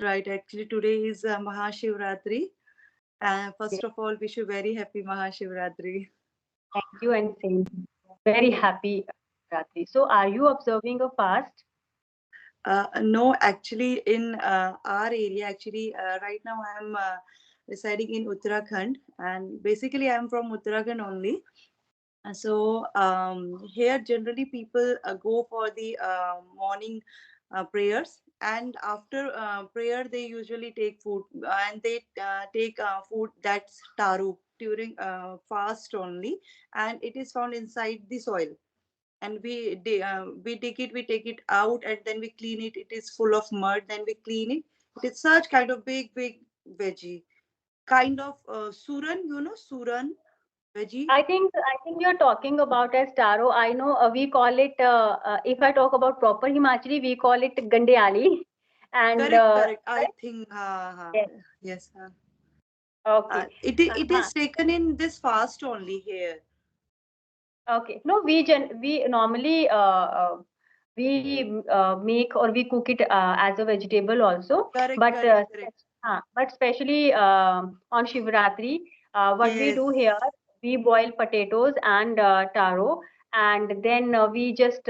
Right. Actually, today is Mahashivratri. Yes, First of all, wish you very happy Mahashivratri. thank you and same. Very happy Ratri. So, are you observing a fast? No, actually, in our area, actually, right now I am residing in Uttarakhand, and basically I am from Uttarakhand only. Here generally people go for the morning prayers, and after prayer they usually take food, and they take food that's taru during fast only, and it is found inside the soil, and we dig it, we take it out, and then we clean it. It is full of mud, then we clean it. It is such kind of big veggie, kind of suran, suran veggie. I think you're talking about as taro. I know we call it. If I talk about proper Himachali, we call it gandiali. And Correct, correct. I right? think, Yes. yes. Okay. It Uh-huh. is taken in this fast only here. Okay. No, we normally we make or we cook it as a vegetable also. Correct, But correct, correct. but especially on Shivratri, what we Yes, do here, we boil potatoes and taro, and then we just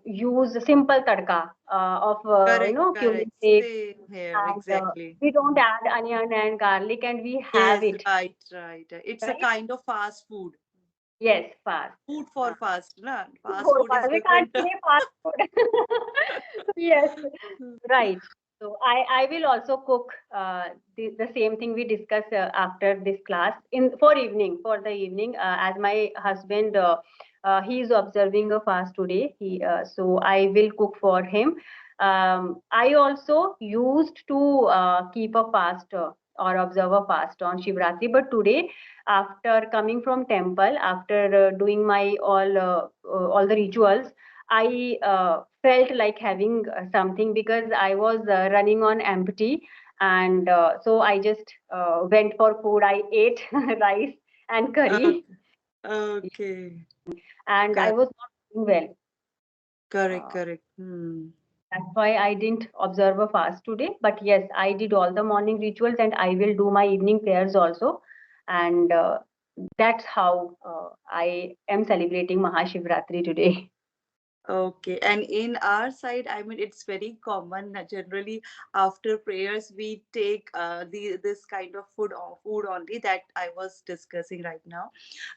use simple tadka of correct, cumin correct. flakes, Same here, and exactly. we don't add onion and garlic, and we have Yes, it, right, right. It's a right? kind of fast food. Yes, fast. Food for fast, na? Fast Food food is fast. We can't different. say fast food. Yes, right. So I will also cook the same thing we discuss after this class in for the evening as my husband he is observing a fast today. So I will cook for him. I also used to keep a fast or observe a fast on Shivratri, but today after coming from temple, after doing my all the rituals, I felt like having something because I was running on empty, and so I just went for food. I ate rice and curry, Okay, okay. and I Correct, was not doing well. correct, Uh, correct. Hmm. that's why I didn't observe a fast today. But yes, I did all the morning rituals, and I will do my evening prayers also. And that's how I am celebrating Mahashivratri today. Okay, and in our side, I mean, it's very common. Generally, after prayers, we take the this kind of food only that I was discussing right now.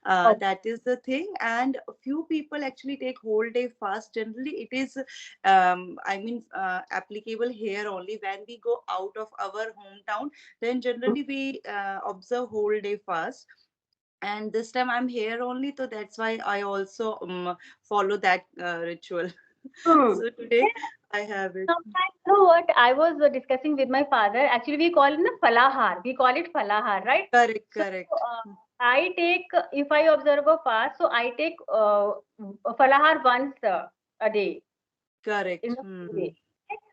That is the thing, and a few people actually take whole day fast. Generally, it is, applicable here only when we go out of our hometown. Then generally we observe whole day fast, and this time I'm here only, so that's why I also follow that ritual. Hmm. So today I have it. Sometimes, you know what? I was discussing with my father. Actually, we call it the falahar. We call it falahar, right? Correct, So correct. I take, if I observe a fast, so I take falahar once a day in Correct. the Hmm. day.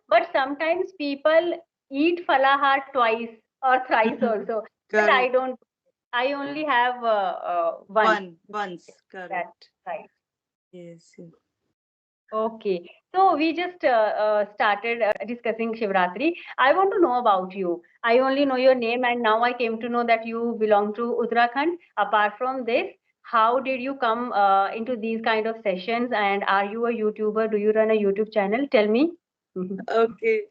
But sometimes people eat falahar twice or thrice also. But I Correct. don't. I only have once. Once. That's Correct. right. Yes, yes. Okay, so we just started discussing Shivratri. I want to know about you. I only know your name, and now I came to know that you belong to Uttarakhand. Apart from this, how did you come into these kind of sessions? And are you a YouTuber? Do you run a YouTube channel? Tell me. Okay.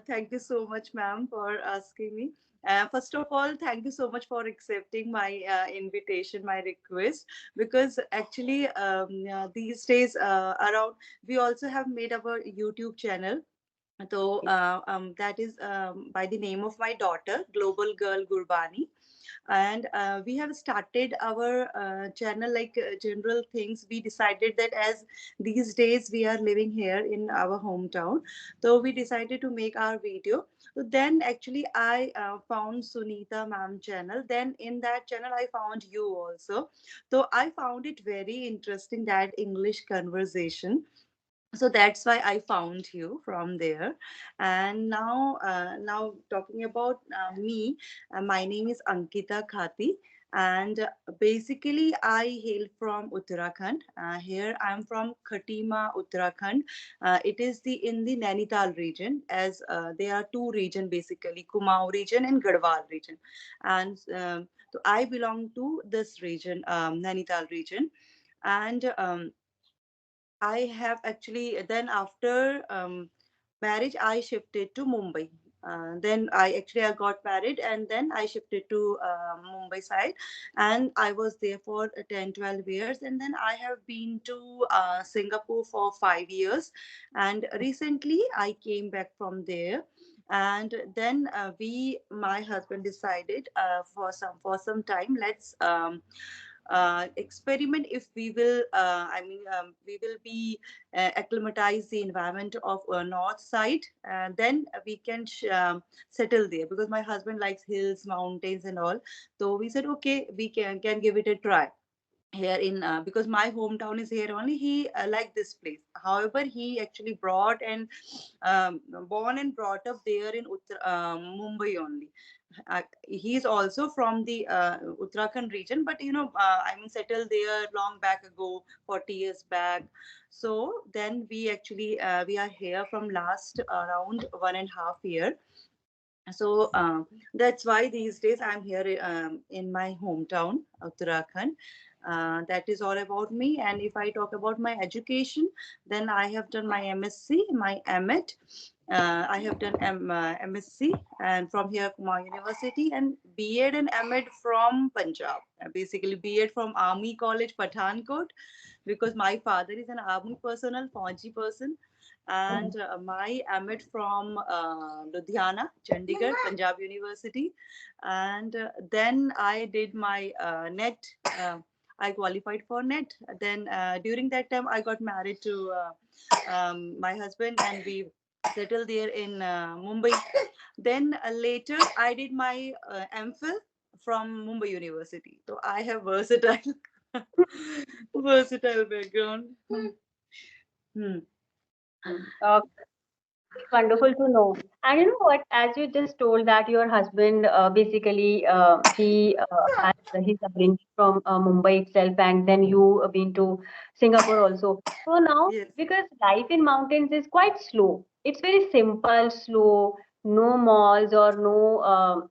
Thank you so much, ma'am, for asking me. First of all, thank you so much for accepting my invitation, my request, because actually, these days around, we also have made our YouTube channel. So that is by the name of my daughter, Global Girl Gurbani, and we have started our channel like general things. We decided that as these days we are living here in our hometown, so we decided to make our video. So then actually I found Sunita ma'am channel. Then in that channel I found you also. So I found it very interesting, that English conversation, so that's why I found you from there. And now talking about me, my name is Ankita Khati, And basically, I hail from Uttarakhand. Here, I'm from Khatima, Uttarakhand. It is the in the Nainital region, as there are two region basically, Kumaon region and Garhwal region, and so I belong to this region, Nainital region, and I have actually then after marriage I shifted to Mumbai. Then I got married and then I shifted to Mumbai side, and I was there for 10-12 years, and then I have been to Singapore for 5 years, and recently I came back from there. And then my husband decided for some time, let's experiment if we will we will be acclimatize the environment of north side, then we can settle there, because my husband likes hills, mountains and all. So we said okay, we can give it a try here in because my hometown is here only. He liked this place. However, he actually brought and born and brought up there in Mumbai only. He's also from the Uttarakhand region, but settled there long back ago, 40 years back. So then we actually we are here from last around 1.5 year. So that's why these days I'm here in my hometown, Uttarakhand. That is all about me. And if I talk about my education, then I have done my MSc, my MEd. I have done MSc and from here Kumar University, and B.Ed and MEd from Punjab. Basically B.Ed from Army College Pathankot, because my father is an army personnel, Fauji person, and my MEd from Ludhiana, Chandigarh, Punjab University, and then I did my NET. I qualified for NET. Then during that time, I got married to my husband, and we settled there in Mumbai. Then later, I did my MPhil from Mumbai University. So I have versatile, versatile background. Hmm. Okay. Wonderful to know. And you know what? As you just told that your husband basically he has his upbringing from Mumbai itself, and then you been to Singapore also. So now, Yes. because life in mountains is quite slow. It's very simple, slow, no malls or no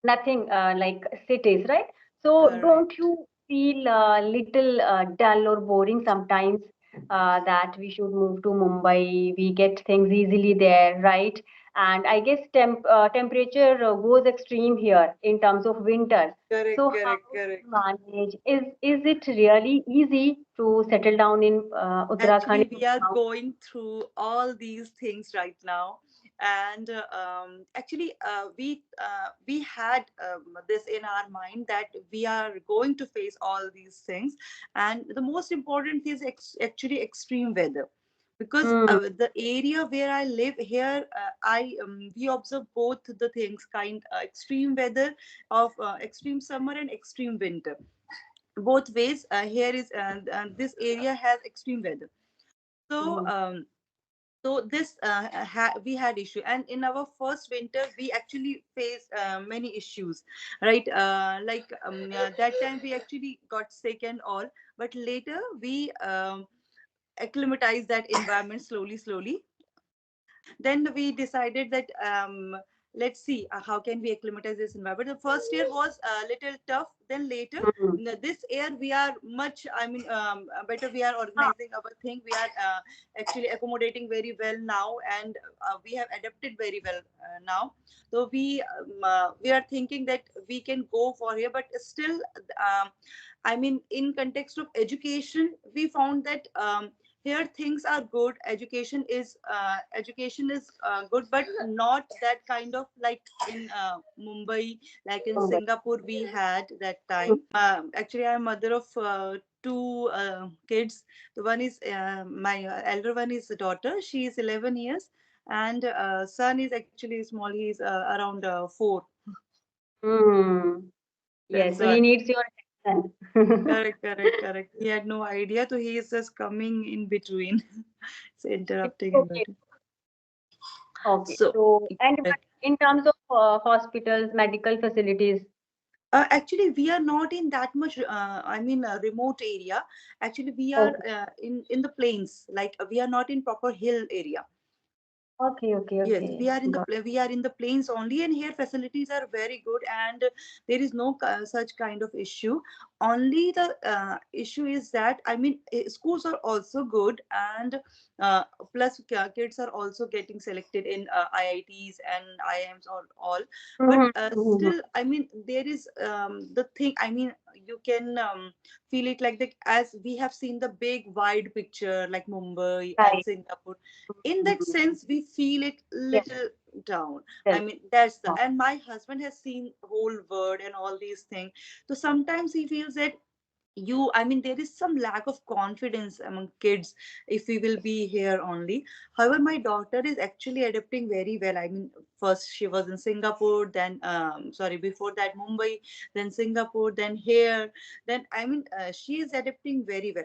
nothing like cities, right? So don't Correct. you feel a little dull or boring sometimes that we should move to Mumbai? We get things easily there, right? And I guess temperature goes extreme here in terms of winters. Correct, So how correct, do correct. you manage? Is it really easy to settle down in Actually, Uttarakhand? we are going through all these things right now, and we had this in our mind that we are going to face all these things, and the most important is actually extreme weather, because Hmm. the area where I live here, I we observe both the things, kind extreme weather of extreme summer and extreme winter, both ways. Here is this area has extreme weather. So Hmm. this we had issue, and in our first winter we actually faced many issues, right? That time we actually got sick and all, but later we acclimatized that environment slowly, slowly. Then we decided that let's see how can we acclimatize this environment. The first year was a little tough, then later Hmm. this year we are much, better. We are Ah, organizing our thing. We are actually accommodating very well now, and we have adapted very well now. So we are thinking that we can go for here, but still in context of education, we found that here things are good. Education is good, but not that kind of like in Mumbai, like in Mumbai. Singapore we had that time. Actually, I'm mother of two kids. The one is my elder one is a daughter. She is 11 years, and son is actually small. He's around 4. Hmm. That's Yes, so why. he needs your attention. Correct, correct, correct. He had no idea, so he is just coming in between. It's It's interrupting in okay. between. Okay. So, So, and but correct. in terms of hospitals, medical facilities, Actually, we are not in that much. I mean, a remote area. Actually, we are Okay, in the plains. Like we are not in proper hill area. okay, okay, Yes, okay. we are in the Got we are in the plains only, and here facilities are very good, and there is no such kind of issue. Only the issue is that, I mean, schools are also good, and uh, plus kids are also getting selected in IITs and IIMs or all. But Mhm, mhm. still, I mean, there is the thing. I mean, you can feel it like the, as we have seen the big wide picture like Mumbai and Right. Singapore. In that Mhm. sense we feel it Yes, little down. I yes. mean, that's the, Oh, and my husband has seen whole world and all these things, so sometimes he feels that, you, I mean, there is some lack of confidence among kids if we will be here only. However, my daughter is actually adapting very well. I mean, first she was in Singapore, then sorry, before that Mumbai, then Singapore, then here, then, I mean, she is adapting very well.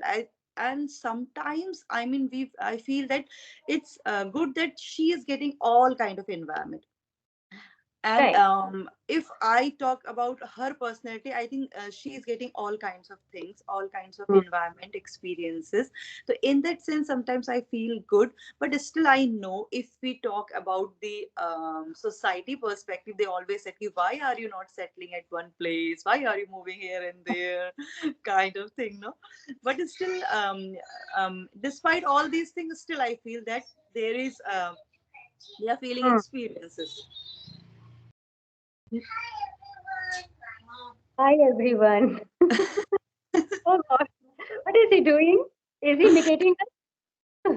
And sometimes, I mean, I feel that it's good that she is getting all kind of environment. And right. if I talk about her personality, I think she is getting all kinds of things, all kinds of Mm. environment experiences. So in that sense, sometimes I feel good. But still, I know, if we talk about the society perspective, they always say, "Ki, why are you not settling at one place? Why are you moving here and there?" Kind of thing, no? But still, despite all these things, still I feel that there is they are feeling Mm. experiences. Hi, everyone. Oh God, what is he doing? Is he imitating us?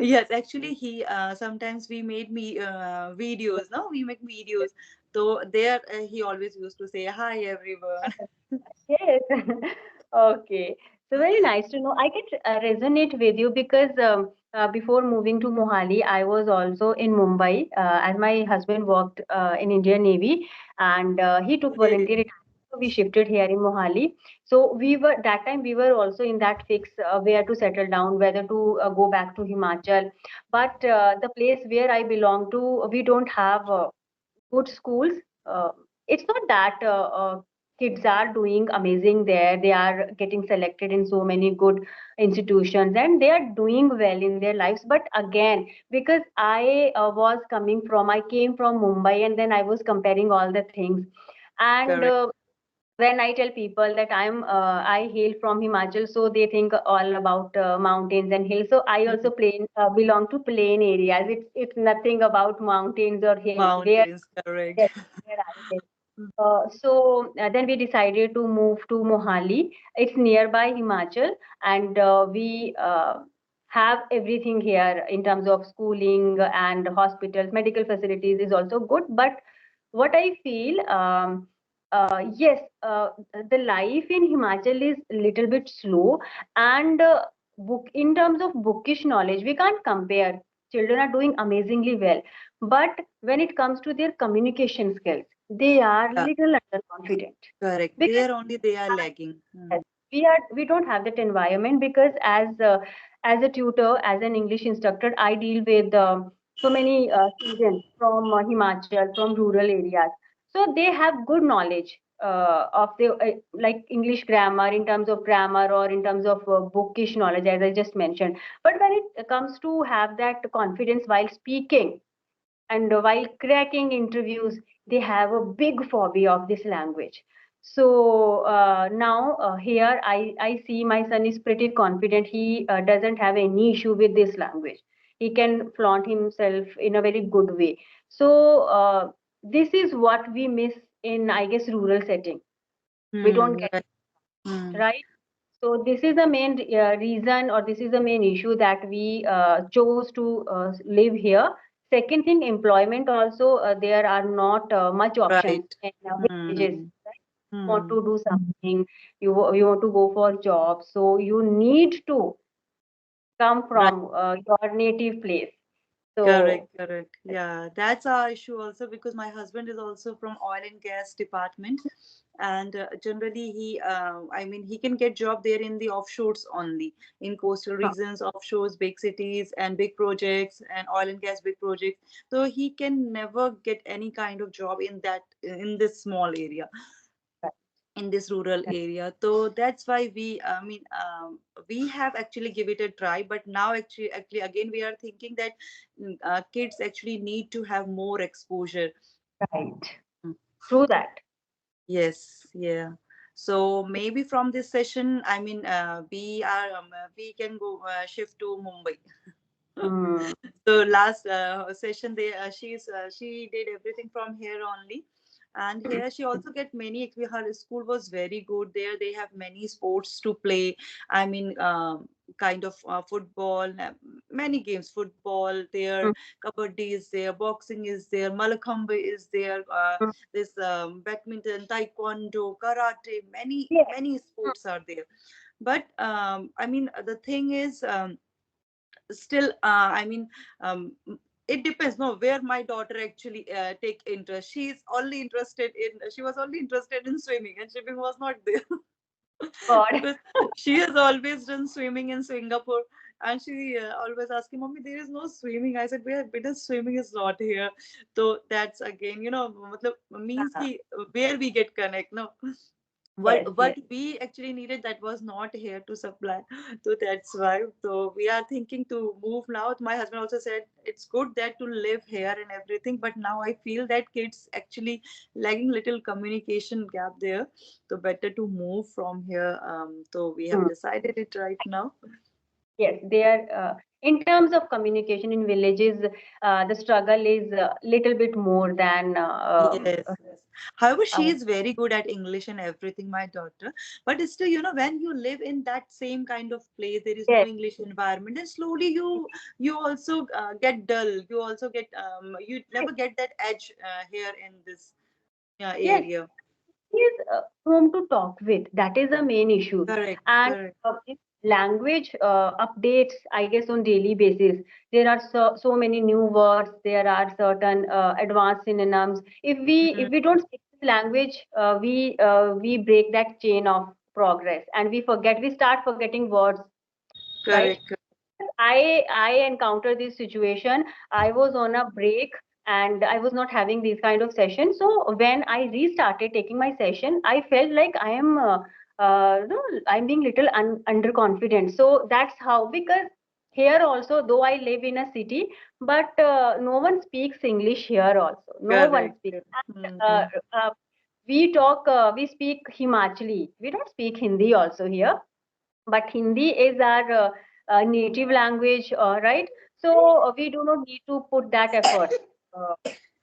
Yes, actually, he sometimes we made me videos. No, we make videos. So there, he always used to say, "Hi, everyone." Yes. Okay. So very nice to know. I can resonate with you because before moving to Mohali, I was also in Mumbai as my husband worked in Indian Navy and he took Okay. voluntary retirement. So we shifted here in Mohali. So we were that time we were also in that fix where to settle down, whether to go back to Himachal. But the place where I belong to, we don't have good schools. Uh, it's not that kids are doing amazing there. They are getting selected in so many good institutions and they are doing well in their lives. But again, because I came from Mumbai and then I was comparing all the things. And Correct. when I tell people that I hail from Himachal, so they think all about mountains and hills. So I also belong to plain areas. It's nothing about mountains or hills. Mountains, correct. Yes, where I live. Then we decided to move to Mohali. It's nearby Himachal, and we have everything here in terms of schooling and hospitals, medical facilities is also good. But what I feel, yes, the life in Himachal is a little bit slow, and book in terms of bookish knowledge, we can't compare. Children are doing amazingly well, but when it comes to their communication skills, they are Yeah, little underconfident correct. because There only they are lagging. yes, we don't have that environment because as a tutor, as an English instructor, I deal with so many students from Himachal, from rural areas. So they have good knowledge of the like English grammar in terms of grammar or in terms of bookish knowledge, as I just mentioned. But when it comes to have that confidence while speaking and while cracking interviews, they have a big phobia of this language. So now here I see my son is pretty confident. He doesn't have any issue with this language. He can flaunt himself in a very good way. So this is what we miss in, I guess, rural setting. We don't get Right. it, Hmm. right. So this is the main reason, or this is the main issue that we chose to live here. Second thing, employment also, there are not much options Right. in villages. Hmm. Right? You want Hmm. to do something, you want to go for job, so you need to come Right. from your native place. Correct, So correct. Yeah, that's our issue also, because my husband is also from oil and gas department, and generally I mean, he can get job there in the offshores only, in coastal uh, regions, offshores, big cities, and big projects, and oil and gas big projects. So he can never get any kind of job in that, in this small area. in this rural area. So that's why we have actually give it a try, but now actually again we are thinking that kids actually need to have more exposure. Right. Mm. True that. Yes, yeah. So maybe from this session, we can go shift to Mumbai. Mm. So last session she did everything from here only, and here she also get many her school was very good. There they have many sports to play. I mean kind of football, many games, football there, Mm. kabaddi is there, boxing is there, malakhamba is there, Mm. this badminton, taekwondo, karate, Yes. many sports are there. But the thing is, still it depends, no, where my daughter actually take interest. She was only interested in swimming, and swimming was not there. God. Because she has always done swimming in Singapore, and she always asking, mommy, there is no swimming. I said, where better swimming is not here. So that's again, means ki where we get connect, no. what Yes, what yes. we actually needed, that was not here to supply. So that's why, so we are thinking to move now. My husband also said it's good that to live here and everything, but now I feel that kids actually lagging little communication gap there, so better to move from here. So we have Mm. decided it right now. Yes, they are in terms of communication in villages, the struggle is a little bit more than Yes, yes. However, she uh, is very good at English and everything, my daughter. But it's still, when you live in that same kind of place, there is no yes, English environment, and slowly you also get dull. You also get you never get that edge here in this yes, area. is whom to talk with. That is the main issue. Correct, And correct. if language updates, I guess, on daily basis. There are so many new words. There are certain advanced synonyms. Mhm. If we don't speak this language, we break that chain of progress, and we forget. We start forgetting words, right? Correct, correct. I encountered this situation. I was on a break and I was not having these kind of sessions. So when I restarted taking my session, I felt like I am no, I'm being little underconfident. So that's how, because here also, though I live in a city, but no one speaks English here also. No one Correct. speaks. Uh, Mhm. uh, we speak Himachali. We don't speak Hindi also here, but Hindi is our native language, right? So we do not need to put that effort uh,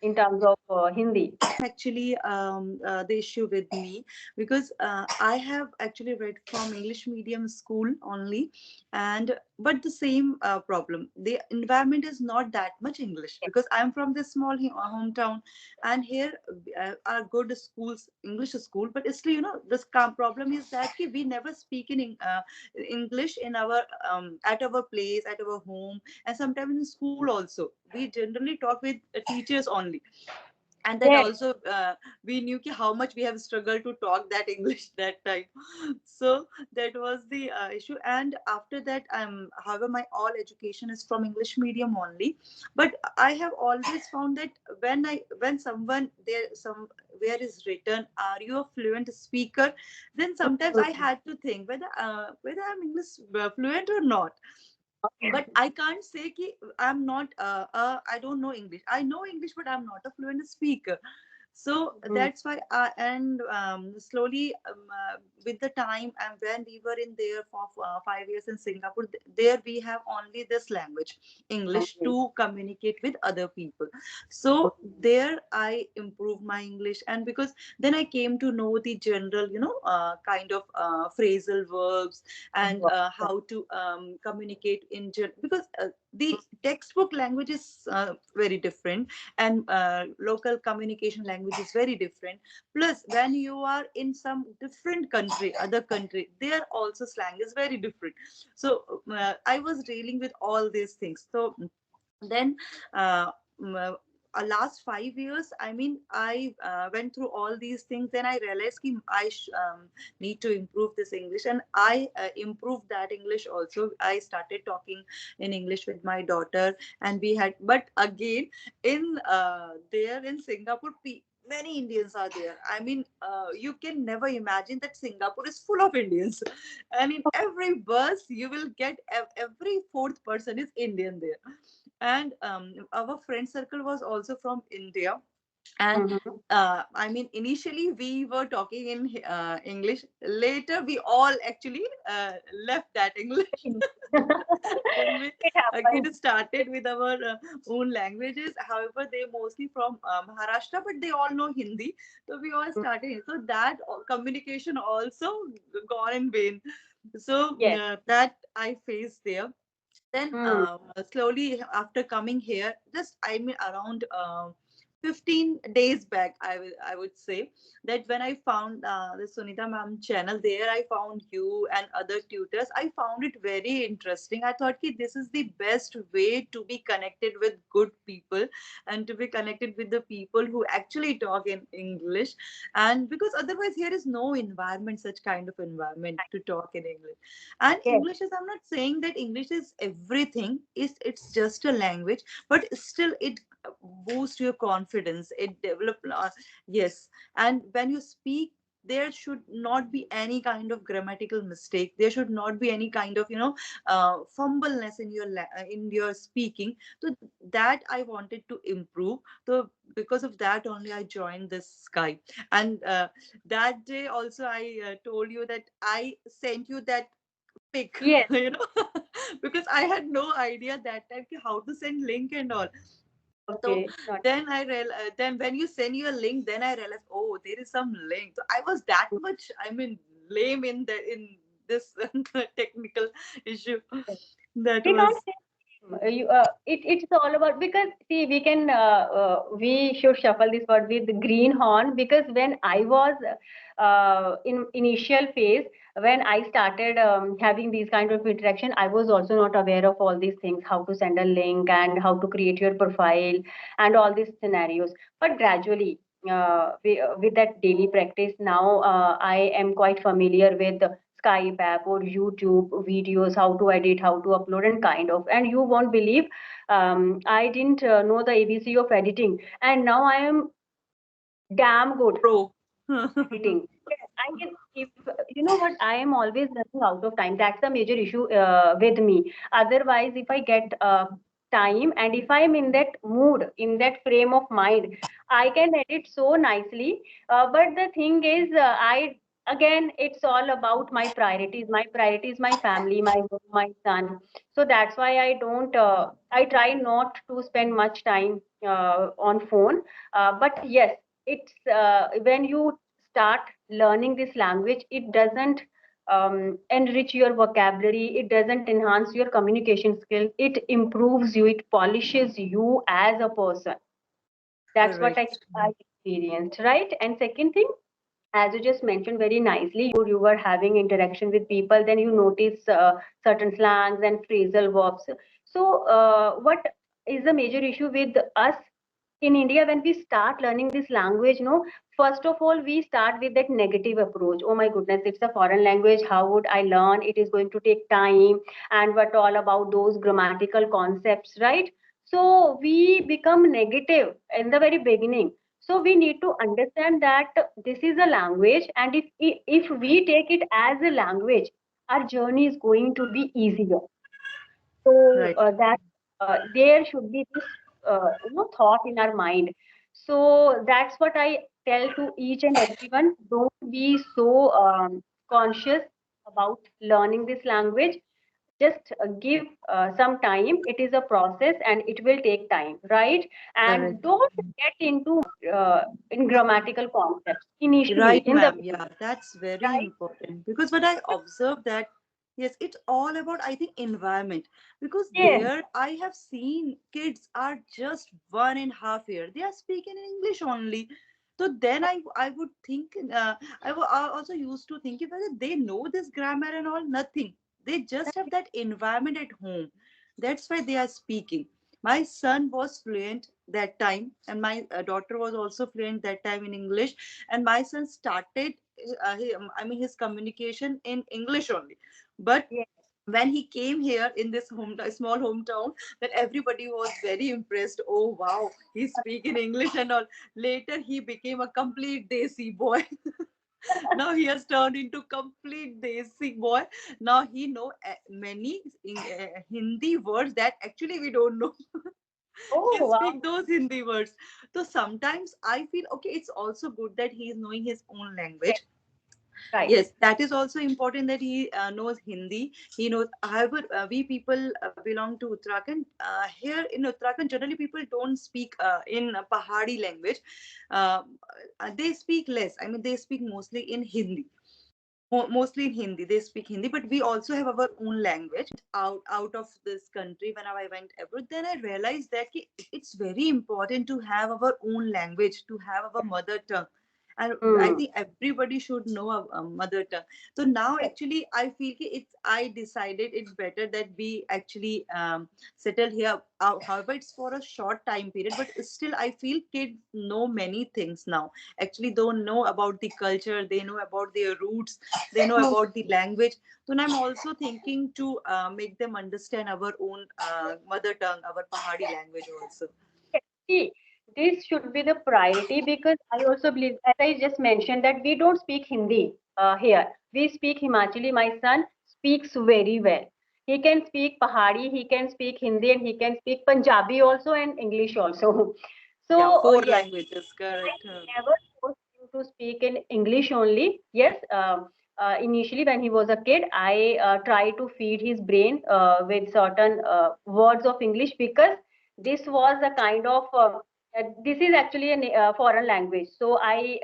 in terms of Hindi. Actually the issue with me, because I have actually read from English medium school only, and but the same problem, the environment is not that much English, because I'm from this small hometown, and here are good schools, English school, but still, this problem is that ki we never speak in English in our at our place, at our home, and sometimes in school also we generally talk with teachers only. And that Yes, also we knew ki how much we have struggled to talk that English that time. So that was the issue. And after that, however, my all education is from English medium only. But I have always found that when someone there somewhere is written, are you a fluent speaker, then sometimes I had to think whether I'm English fluent or not. But I can't say ki I'm not I don't know English. I know English, but I'm not a fluent speaker. So mm, that's why and slowly with the time, and when we were in there for 5 years in Singapore, there we have only this language, English, okay. to communicate with other people. So there I improved my English, and because then I came to know the general, kind of phrasal verbs, and how to communicate in because the textbook language is very different, and local communication language is very different. Plus when you are in some different country, other country, there also slang is very different. So I was dealing with all these things. So then uh, m- uh, last 5 years, I went through all these things, then I realized ki need to improve this English, and I improved that English also. I started talking in English with my daughter, and we had, but again in there in Singapore, many Indians are there. I mean, you can never imagine that Singapore is full of Indians, and in every bus you will get every fourth person is Indian there. And our friend circle was also from India. And Mhm. I mean, initially we were talking in English. Later we all actually left that English. Then we It happens. again started with our own languages. However, they mostly from Maharashtra, but they all know Hindi, so we all started. So that communication also gone in vain. So Yes. that I faced there. Then Hmm. slowly after coming here, just I mean around 15 days back, I would say that when I found the Sunita ma'am channel, there I found you and other tutors. I found it very interesting. I thought ki this is the best way to be connected with good people and to be connected with the people who actually talk in English. And because otherwise here is no environment, such kind of environment to talk in English. And Yes. English is, I'm not saying that English is everything, is it's just a language, but still it boosts your confidence, it develop yes. And when you speak, there should not be any kind of grammatical mistake, there should not be any kind of fumbleness in your in your speaking. So that I wanted to improve. So because of that only I joined this Skype. And that day also I told you that I sent you that pic, Yes. because I had no idea that time ki how to send link and all. So Okay. Not. then then when you send your link, then I realized, oh, there is some link. So I was that much, I mean, lame in this technical issue. That We can't was say it's all about, because see, we can we should shuffle this word with greenhorn, because when I was in initial phase, when I started having these kind of interaction, I was also not aware of all these things, how to send a link and how to create your profile and all these scenarios. But gradually, with that daily practice, now I am quite familiar with Skype app or YouTube videos, how to edit, how to upload, and kind of. And you won't believe, I didn't know the ABC of editing, and now I am damn good pro. editing. Yes, I can. If you know what, I am always running out of time. That's a major issue with me. Otherwise, if I get time and if I'm in that mood, in that frame of mind, I can edit so nicely. But the thing is, I again, it's all about my priorities. My priorities, my family, my work, my son. So that's why I don't. I try not to spend much time on phone. But yes, it's when you start learning this language, it doesn't enrich your vocabulary, it doesn't enhance your communication skills, it improves you, it polishes you as a person. That's what Correct. I experienced, right? And second thing, as you just mentioned very nicely, you were having interaction with people, then you notice certain slangs and phrasal verbs. So what is the major issue with us in India when we start learning this language? No, first of all, we start with that negative approach. Oh my goodness, it's a foreign language. How would I learn? It is going to take time, and what all about those grammatical concepts, right? So we become negative in the very beginning. So we need to understand that this is a language, and if we take it as a language, our journey is going to be easier. So Right. that there should be this thought in our mind. So that's what I tell to each and everyone. Don't be so conscious about learning this language. Just give some time. It is a process and it will take time, right? And Correct. don't get into in grammatical concepts initially Right, in the ma'am. Yeah, that's very right. important because what I observed that yes, it's all about I think environment because Yes. there I have seen kids are just 1.5 year they are speaking in English only. So then I would think I also used to think whether they know this grammar and all nothing. They just have that environment at home. That's why they are speaking. My son was fluent that time, and my daughter was also fluent that time in English, and my son started I mean his communication in English only. But Yes. when he came here in this small hometown, that everybody was very impressed. Oh wow, he speak in English and all. Later he became a complete desi boy. Now he has turned into complete desi boy. Now he know many Hindi words that actually we don't know. He Oh, wow. speak those Hindi words. So sometimes I feel okay, it's also good that he is knowing his own Yes, language. right. Yes, that is also important that he knows Hindi. He knows. However, we people belong to Uttarakhand. Here in Uttarakhand, generally people don't speak in Pahadi language. Uh, they speak less. I mean, they speak mostly in Hindi. Mostly in Hindi, they speak Hindi, but we also have our own language. Out of this country, when I went abroad, then I realized that it's very important to have our own language, to have our mother tongue, and I Hmm. think everybody should know a mother tongue. So now, Yes. actually, I feel it's. I decided it's better that we actually settle here. However, it's for a short time period, but still, I feel kids know many things now. Actually, don't know about the culture. They know about their roots, they know Hmm. about the language. So now I'm also thinking to make them understand our own mother tongue, our Pahadi language also. See, this should be the priority because I also believe, as I just mentioned, that we don't speak Hindi here. We speak Himachali. My son speaks very well. He can speak Pahadi, he can speak Hindi, and he can speak Punjabi also and English also. Yeah, So, four yes, languages, I correct. never forced him to speak in English only. Yes, initially when he was a kid, I tried to feed his brain with certain words of English because this was a kind of this is actually a foreign language. So I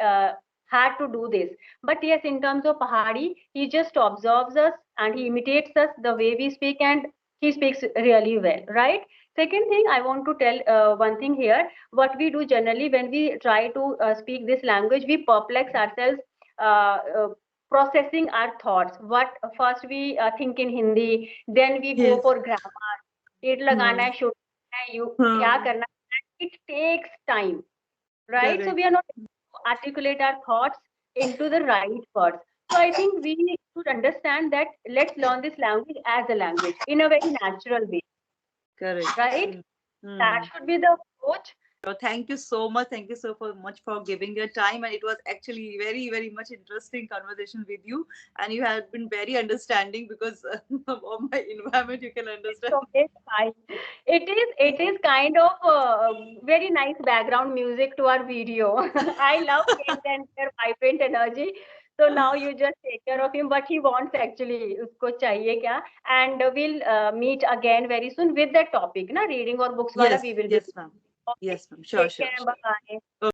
had to do this. But yes, in terms of Pahadi, he just observes us and he imitates us the way we speak, and he speaks really well, right? Second thing, I want to tell one thing here. What we do generally when we try to speak this language, we perplex ourselves uh, uh, processing our thoughts. What first we think in Hindi, then we go Yes. for grammar. It लगाना Hmm. है, should है, you क्या Hmm. करना है. It takes time, right? So Correct. we are not able to articulate our thoughts into the right words. So I think we should understand that let's learn this language as a language in a very natural way, Correct. right? Hmm. That Hmm. should be the approach. So thank you so much. Thank you so much for giving your time. And it was actually very, very much interesting conversation with you. And you have been very understanding because of my environment, you can understand. So it's fine. It is kind of very nice background music to our video. I love kids and their vibrant energy. So now you just take care of him. What he wants actually, usko chahiye kya? And we'll meet again very soon with that topic, na reading or books wala Yes, we will be. yes, ma'am. Okay. Yes, ma'am. Sure, Take sure, care. sure. Bye.